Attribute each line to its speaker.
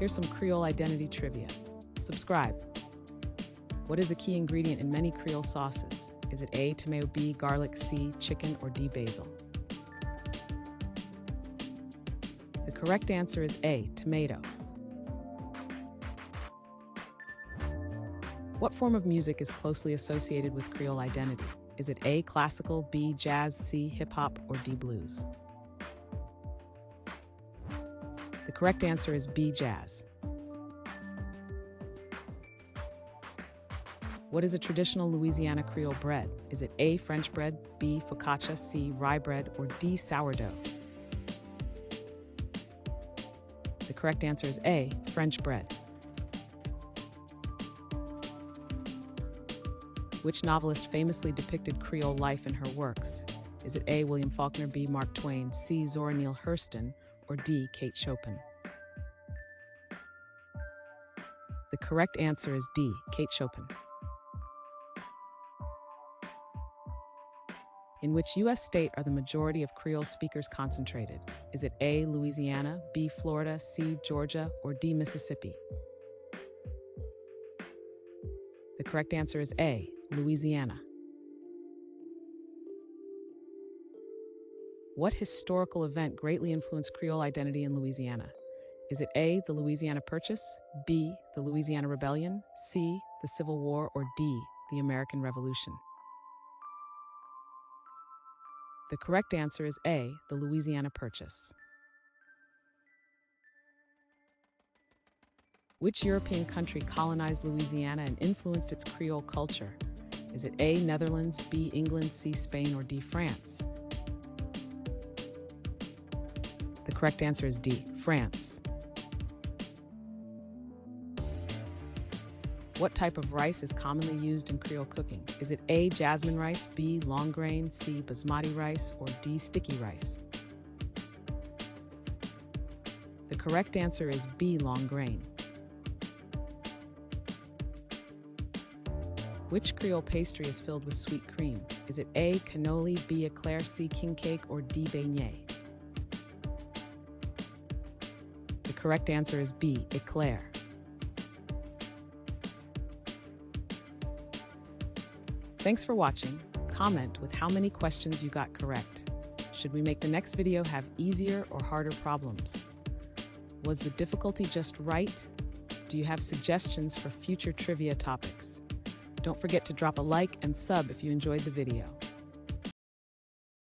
Speaker 1: Here's some Creole identity trivia. Subscribe. What is a key ingredient in many Creole sauces? Is it A, tomato, B, garlic, C, chicken, or D, basil? The correct answer is A, tomato. What form of music is closely associated with Creole identity? Is it A, classical, B, jazz, C, hip-hop, or D, blues? The correct answer is B, jazz. What is a traditional Louisiana Creole bread? Is it A, French bread, B, focaccia, C, rye bread, or D, sourdough? The correct answer is A, French bread. Which novelist famously depicted Creole life in her works? Is it A, William Faulkner, B, Mark Twain, C, Zora Neale Hurston, or D, Kate Chopin? The correct answer is D, Kate Chopin. In which U.S. state are the majority of Creole speakers concentrated? Is it A, Louisiana, B, Florida, C, Georgia, or D, Mississippi? The correct answer is A, Louisiana. What historical event greatly influenced Creole identity in Louisiana? Is it A, the Louisiana Purchase, B, the Louisiana Rebellion, C, the Civil War, or D, the American Revolution? The correct answer is A, the Louisiana Purchase. Which European country colonized Louisiana and influenced its Creole culture? Is it A, Netherlands, B, England, C, Spain, or D, France? The correct answer is D, France. What type of rice is commonly used in Creole cooking? Is it A, jasmine rice, B, long grain, C, basmati rice, or D, sticky rice? The correct answer is B, long grain. Which Creole pastry is filled with sweet cream? Is it A, cannoli, B, eclair, C, king cake, or D, beignet? The correct answer is B, eclair. Thanks for watching. Comment with how many questions you got correct. Should we make the next video have easier or harder problems? Was the difficulty just right? Do you have suggestions for future trivia topics? Don't forget to drop a like and sub if you enjoyed the video.